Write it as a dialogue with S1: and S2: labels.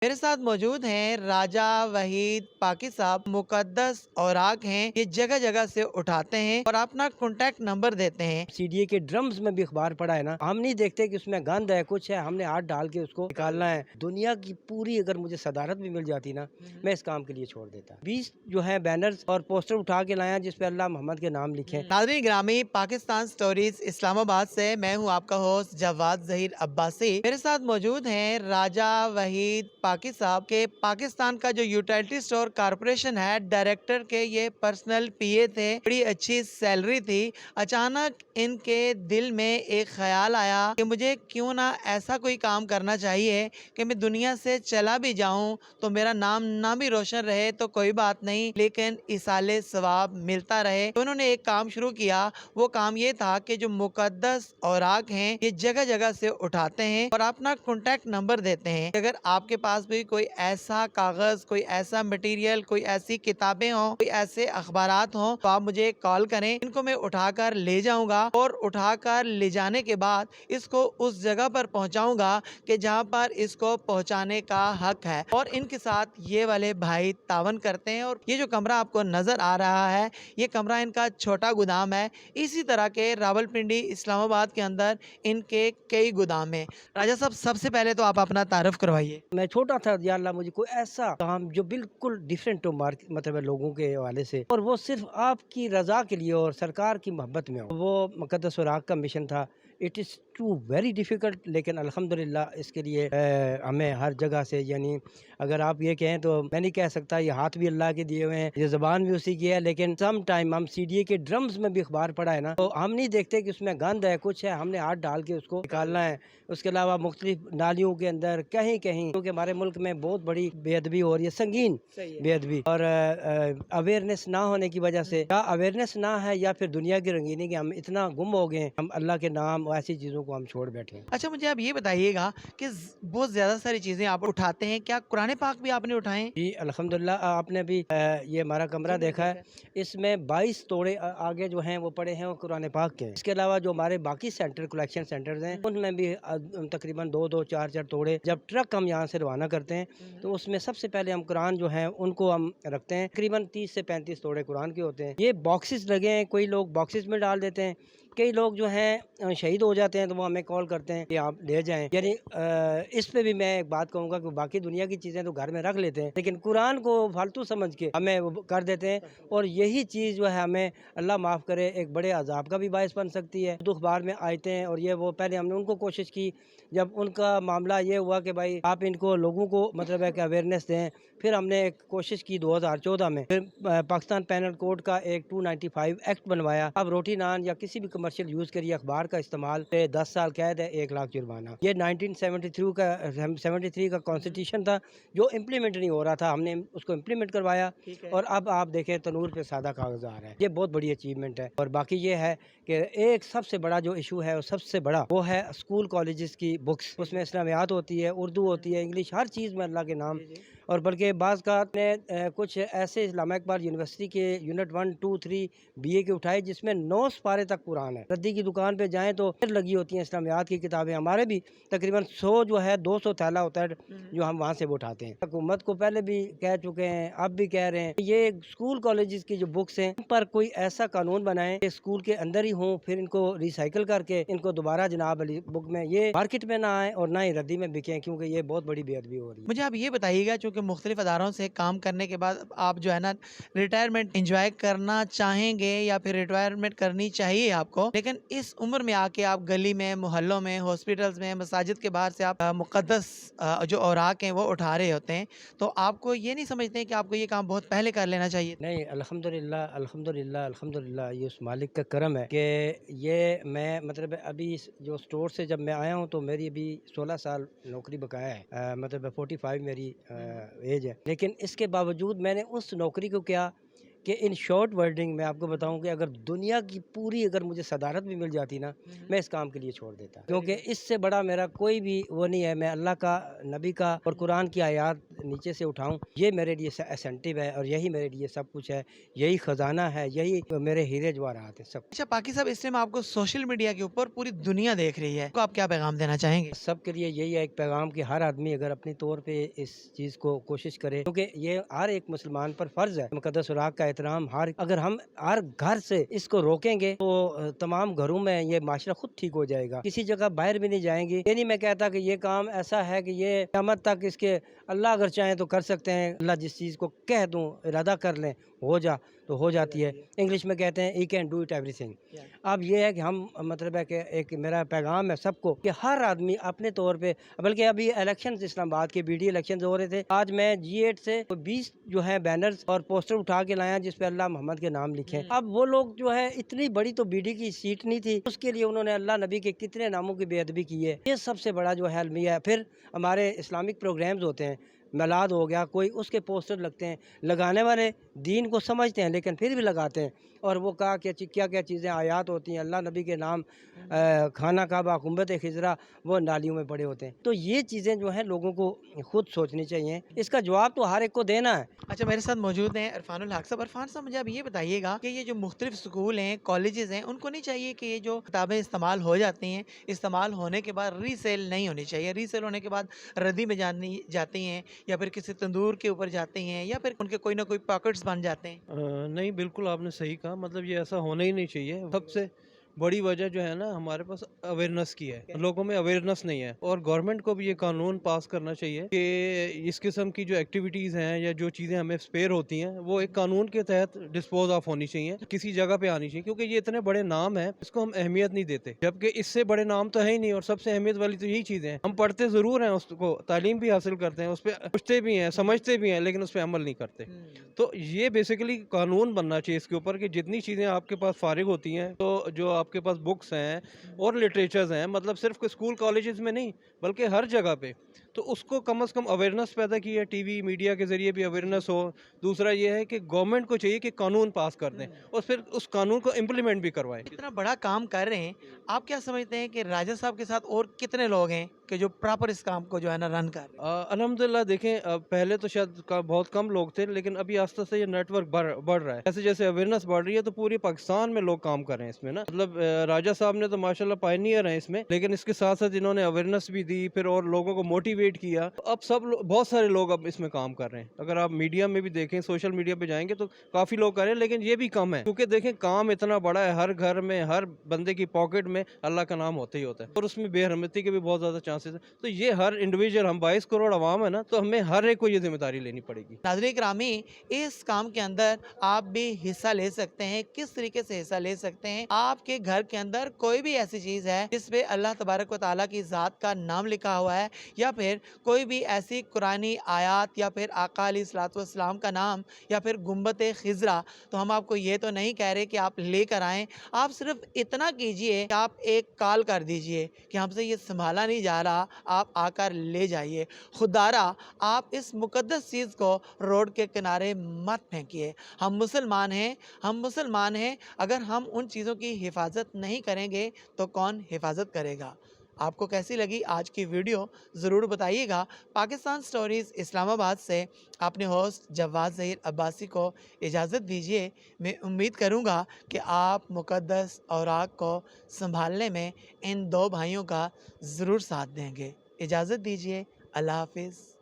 S1: मेरे साथ मौजूद हैं राजा वहीद पाकी साहब। मुकद्दस औराक हैं, ये जगह जगह से उठाते हैं और अपना कॉन्टैक्ट नंबर देते हैं।
S2: सीडीए के ड्रम्स में भी अखबार पड़ा है ना, हम नहीं देखते कि उसमें गंद है कुछ है, हमने हाथ डाल के उसको निकालना है। दुनिया की पूरी अगर मुझे सदारत भी मिल जाती ना, मैं इस काम के लिए छोड़ देता। 20 जो है बैनर्स और पोस्टर उठा के लाया जिस पे अल्लाह मोहम्मद के नाम लिखे।
S1: नाज़रीन ग्रामी, पाकिस्तान स्टोरीज इस्लामाबाद से मैं हूं आपका होस्ट जवाद जहीर अब्बासी। मेरे साथ मौजूद हैं राजा वहीद पाकी साहब के पाकिस्तान का जो यूटिलिटी स्टोर कारपोरेशन है, डायरेक्टर के ये पर्सनल पीए थे। बड़ी अच्छी सैलरी थी। अचानक इनके दिल में एक ख्याल आया कि मुझे क्यों ना ऐसा कोई काम करना चाहिए कि मैं दुनिया से चला भी जाऊं तो मेरा नाम ना भी रोशन रहे तो कोई बात नहीं, लेकिन इसाले सवाब मिलता रहे। तो उन्होंने एक काम शुरू किया। वो काम ये था कि जो मुकद्दस औराक हैं, ये जगह जगह से उठाते हैं और अपना कॉन्टैक्ट नंबर देते हैं। अगर आपके पास भी कोई ऐसा कागज, कोई ऐसा मटेरियल, कोई ऐसी किताबें हों, कोई ऐसे अखबारात हों, तो आप मुझे कॉल करें। इनको मैं उठाकर ले जाऊंगा और उठाकर ले जाने के बाद इसको उस जगह पर पहुंचाऊंगा कि जहां पर इसको पहुंचाने का हक है। और इनके साथ ये वाले भाई तावन करते हैं। और ये जो कमरा आपको नजर आ रहा है, ये कमरा इनका छोटा गोदाम है। इसी तरह के रावलपिंडी इस्लामाबाद के अंदर इनके कई गोदाम हैं। राजा साहब, सबसे पहले तो आप अपना तारुफ करवाइए।
S2: मैं छोटा था, या अल्लाह मुझे कोई ऐसा काम जो बिल्कुल डिफरेंट हो मार्केट मतलब है लोगों के हवाले से, और वो सिर्फ आपकी रजा के लिए और सरकार की मोहब्बत में हो। वो मुकद्दस औराक का मिशन था। It is to very difficult, लेकिन अल्हम्दुलिल्लाह इसके लिए हमें हर जगह से, यानी अगर आप ये कहें तो मैं नहीं कह सकता, ये हाथ भी अल्लाह के दिए हुए हैं, ये ज़बान भी उसी की है, लेकिन सम टाइम हम सीडीए के ड्रम्स में भी अखबार पड़ा है ना, तो हम नहीं देखते कि उसमें गंद है कुछ है, हमने हाथ डाल के उसको निकालना है। उसके अलावा मुख्तलिफ नालियों के अंदर कहीं कहीं, क्योंकि हमारे मुल्क में बहुत बड़ी बेअदबी हो रही है, संगीन बेअदबी, और अवेयरनेस ना होने की वजह से, या अवेयरनेस ना है या फिर दुनिया की रंगीनी के हम इतना गुम हो गए, हम अल्लाह के नाम और ऐसी चीज़ों को हम छोड़ बैठे हैं।
S1: अच्छा, मुझे आप ये बताइएगा कि बहुत ज्यादा सारी चीजें आप उठाते हैं, क्या कुरान पाक भी आपने उठाए?
S2: जी अल्हम्दुलिल्लाह, आपने भी ये हमारा कमरा देखा है, इसमें 22 तोड़े आगे जो हैं वो पड़े हैं, वो कुरान पाक के हैं। इसके अलावा जो हमारे बाकी सेंटर कलेक्शन सेंटर्स हैं, उनमें भी तकरीबन दो दो चार चार तोड़े, जब ट्रक हम यहाँ से रवाना करते हैं तो उसमें सबसे पहले हम कुरान जो है उनको हम रखते हैं। तकरीबन 30 से 35 तोड़े कुरान के होते हैं। ये बॉक्सेस लगे हैं, कोई लोग बॉक्सेस में डाल देते हैं, कई लोग जो हैं शहीद हो जाते हैं तो वो हमें कॉल करते हैं कि आप ले जाएं। यानी इस पे भी मैं एक बात कहूँगा कि बाकी दुनिया की चीज़ें तो घर में रख लेते हैं, लेकिन कुरान को फालतू समझ के हमें वो कर देते हैं, और यही चीज़ जो है हमें अल्लाह माफ़ करे एक बड़े अजाब का भी बायस बन सकती है। दुख बार में आते हैं, और ये वो पहले हमने उनको कोशिश की, जब उनका मामला ये हुआ कि भाई आप इनको लोगों को मतलब है कि अवेयरनेस दें, फिर हमने एक कोशिश की 2014 में, फिर पाकिस्तान पैनल कोड का एक 295 एक्ट बनवाया। अब रोटी नान या किसी भी कमर्शियल यूज़ करिए अखबार का इस्तेमाल पे 10 साल कैद है, 1 लाख जुर्माना। ये 1973 का कॉन्स्टिट्यूशन था जो इम्प्लीमेंट नहीं हो रहा था, हमने उसको इम्प्लीमेंट करवाया, और अब आप देखें तनूर पे सादा कागज आ रहा है। ये बहुत बड़ी अचीवमेंट है। और बाकी ये है कि एक सबसे बड़ा जो इशू है, वो सबसे बड़ा वो है स्कूल कॉलेजेस की बुक्स। उसमें इस्लामियात होती है, उर्दू होती है, इंग्लिश, हर चीज़ में अल्लाह के नाम। और बल्कि बाज़ का कुछ ऐसे इस्लामा इकबाल यूनिवर्सिटी के यूनिट 1, 2, 3 बीए के उठाए जिसमें 9 पारे तक कुरान है। रद्दी की दुकान पे जाएं तो फिर लगी होती हैं इस्लामियात की किताबें। हमारे भी तकरीबन 100 जो है 200 थैला होता है जो हम वहाँ से उठाते हैं। हुकूमत को पहले भी कह चुके हैं, अब भी कह रहे हैं, ये स्कूल कॉलेजेस की जो बुक्स हैं उन पर कोई ऐसा कानून बनाएं कि स्कूल के अंदर ही हों, फिर इनको रिसाइकिल करके इनको दोबारा जनाब अली बुक में ये मार्केट में ना आए और ना ही रद्दी में बिकें, क्योंकि ये बहुत बड़ी बेअदबी हो रही है।
S1: मुझे आप ये बताइएगा, चूंकि मुख्तलिफ अदारों से काम करने के बाद आप जो है ना रिटायरमेंट इंजॉय करना चाहेंगे या फिर रिटायरमेंट करनी चाहिए आपको, लेकिन इस उम्र में आके आप गली में, मोहल्लों में, हॉस्पिटल्स में, मसाजिद के बाहर से आप मुकद्दस जो औराक हैं वो उठा रहे होते हैं, तो आपको ये नहीं समझते कि आपको ये काम बहुत पहले कर लेना चाहिए?
S2: नहीं, अल्हम्दुलिल्लाह अल्हम्दुलिल्लाह अल्हम्दुलिल्लाह, ये उस मालिक का करम है कि ये मैं मतलब अभी जो स्टोर से जब मैं आया हूँ तो मेरी अभी 16 साल नौकरी बकाया है, मतलब 45 मेरी एज है, लेकिन इसके बावजूद मैंने उस नौकरी को किया कि इन शॉर्ट वर्डिंग में आपको बताऊं कि अगर दुनिया की पूरी अगर मुझे सदारत भी मिल जाती ना, मैं इस काम के लिए छोड़ देता, क्योंकि इससे बड़ा मेरा कोई भी वो नहीं है। मैं अल्लाह का, नबी का और कुरान की आयत नीचे से उठाऊं, ये मेरे लिए एसेंटिव है और यही मेरे लिए सब कुछ है, यही खजाना है, यही मेरे हीरे जवाहरात है सब।
S1: अच्छा पाकि साहब, इस टाइम आपको सोशल मीडिया के ऊपर पूरी दुनिया देख रही है, तो आप क्या पैगाम देना चाहेंगे?
S2: सबके लिए यही है एक पैगाम कि हर आदमी अगर अपनी तौर पे इस चीज़ को कोशिश करे, क्योंकि ये हर एक मुसलमान पर फ़र्ज़ है मुक़द्दस सुराग का एहतराम। अगर हम हर घर से इसको रोकेंगे तो तमाम घरों में ये माशरा खुद ठीक हो जाएगा, किसी जगह बाहर भी नहीं जाएंगी। ये नहीं मैं कहता कि ये काम ऐसा है कि ये क़यामत तक इसके अल्लाह अगर चाहें तो कर सकते हैं, अल्लाह जिस चीज़ को कह दूँ इरादा कर लें हो जा तो हो जाती है। इंग्लिश में कहते हैं he can do it everything. अब ये है कि हम मतलब है कि एक मेरा पैगाम है सबको कि हर आदमी अपने तौर पे, बल्कि अभी इलेक्शन इस्लामाबाद के BD इलेक्शन हो रहे थे, आज मैं G8 से 20 जो है बैनर्स और पोस्टर उठा के लाया जिस पे अल्लाह मोहम्मद के नाम लिखे। अब वो लोग जो है इतनी बड़ी तो BD की सीट नहीं थी, उसके लिए उन्होंने अल्लाह नबी के कितने नामों की बेअदबी की है। ये सबसे बड़ा जो है अलमिया है। फिर हमारे इस्लामिक प्रोग्राम्स होते हैं, मिलाद हो गया, कोई उसके पोस्टर लगते हैं, लगाने वाले दीन को समझते हैं लेकिन फिर भी लगाते हैं। और वो कहा कि क्या क्या चीज़ें आयात होती हैं, अल्लाह नबी के नाम, खाना काबा, कुंबत खिजरा, वो नालियों में पड़े होते हैं। तो ये चीज़ें जो हैं लोगों को खुद सोचनी चाहिए, इसका जवाब तो हर एक को देना है।
S1: अच्छा, मेरे साथ मौजूद हैं इरफानुल हक साहब। इरफान साहब, मुझे आप ये बताइएगा कि ये जो मुख्तलिफ स्कूल हैं, कॉलेजेस हैं, उनको नहीं चाहिए कि ये जो किताबें इस्तेमाल हो जाती हैं, इस्तेमाल होने के बाद रीसेल नहीं होनी चाहिए, रीसेल होने के बाद रद्दी में जाती हैं, या फिर किसी तंदूर के ऊपर जाती हैं, या फिर उनके कोई ना कोई पॉकेट्स बन जाते हैं?
S3: नहीं, बिल्कुल आपने सही कहा। मतलब ये ऐसा होना ही नहीं चाहिए। सबसे बड़ी वजह जो है ना हमारे पास अवेयरनेस की है, लोगों में अवेयरनेस नहीं है। और गवर्नमेंट को भी ये कानून पास करना चाहिए कि इस किस्म की जो एक्टिविटीज़ हैं या जो चीज़ें हमें स्पेयर होती हैं वो एक कानून के तहत डिस्पोज ऑफ होनी चाहिए, किसी जगह पे आनी चाहिए, क्योंकि ये इतने बड़े नाम हैं इसको हम अहमियत नहीं देते, जबकि इससे बड़े नाम तो है ही नहीं। और सबसे अहमियत वाली तो यही चीज़ें हैं, हम पढ़ते ज़रूर हैं, उसको तालीम भी हासिल करते हैं, उस पर पूछते भी हैं, समझते भी हैं, लेकिन उस पर अमल नहीं करते। तो ये बेसिकली कानून बनना चाहिए इसके ऊपर कि जितनी चीज़ें आपके पास फारिग होती हैं, तो जो आपके पास बुक्स हैं और लिटरेचर्स हैं, मतलब सिर्फ स्कूल कॉलेजेस में नहीं बल्कि हर जगह पे, तो उसको कम से कम अवेयरनेस पैदा की है, टीवी मीडिया के ज़रिए भी अवेयरनेस हो। दूसरा ये है कि गवर्नमेंट को चाहिए कि कानून पास कर दें और फिर उस कानून को इम्प्लीमेंट भी करवाएं।
S1: इतना बड़ा काम कर रहे हैं, आप क्या समझते हैं कि राजा साहब के साथ और कितने लोग हैं कि जो प्रॉपर इस काम को जो है ना रन कर रहे हैं?
S3: अल्हम्दुलिल्लाह देखें, पहले तो शायद बहुत कम लोग थे, लेकिन अभी आस्ते आस्ते ये नेटवर्क बढ़ रहा है। जैसे जैसे अवेयरनेस बढ़ रही है तो पूरे पाकिस्तान में लोग काम कर रहे हैं इसमें ना। मतलब राजा साहब ने तो माशाल्लाह पायनियर हैं इसमें, लेकिन इसके साथ साथ इन्होंने अवेयरनेस भी दी, फिर और लोगों को मोटिवेट किया। तो अब बहुत सारे लोग अब इसमें काम कर रहे हैं। अगर आप मीडिया में भी देखें, सोशल मीडिया पे जाएंगे तो काफ़ी लोग कर रहे हैं, लेकिन ये भी कम है, क्योंकि देखें काम इतना बड़ा है, हर घर में, हर बंदे की पॉकेट में अल्लाह का नाम होता ही होता है, और उसमें बेरहमती के भी बहुत ज़्यादा चांसेस है। तो ये हर इंडिविजुअल, हम 22 करोड़ आवाम है ना, तो हमें हर एक को ये जिम्मेदारी लेनी पड़ेगी।
S1: नाज़रीन ग्रामी, इस काम के अंदर आप भी हिस्सा ले सकते हैं। किस तरीके से हिस्सा ले सकते हैं? आपके घर के अंदर कोई भी ऐसी चीज़ है जिसपे अल्लाह तबारक व तआला की ज़ात का नाम लिखा हुआ है, या फिर कोई भी ऐसी कुरानी आयात, या फिर आका अलैहिस्सलातु वस्सलाम का नाम, या फिर गुंबत खिजरा, तो हम आपको ये तो नहीं कह रहे कि आप लेकर आएँ। आप सिर्फ इतना कीजिए कि आप एक कॉल कर दीजिए कि हमसे ये संभाला नहीं जा रहा, आप आकर ले जाइए। खुदारा आप इस मुकद्दस चीज़ को रोड के किनारे मत फेंकिए। हम मुसलमान हैं, अगर हम उन चीज़ों की हिफाजत नहीं करेंगे तो कौन हिफाजत करेगा? आपको कैसी लगी आज की वीडियो ज़रूर बताइएगा। पाकिस्तान स्टोरीज़ इस्लामाबाद से अपने होस्ट जवाद ज़हीर अब्बासी को इजाज़त दीजिए। मैं उम्मीद करूँगा कि आप मुकद्दस औराक को संभालने में इन दो भाइयों का ज़रूर साथ देंगे। इजाज़त दीजिए। अल्लाह हाफ़िज़।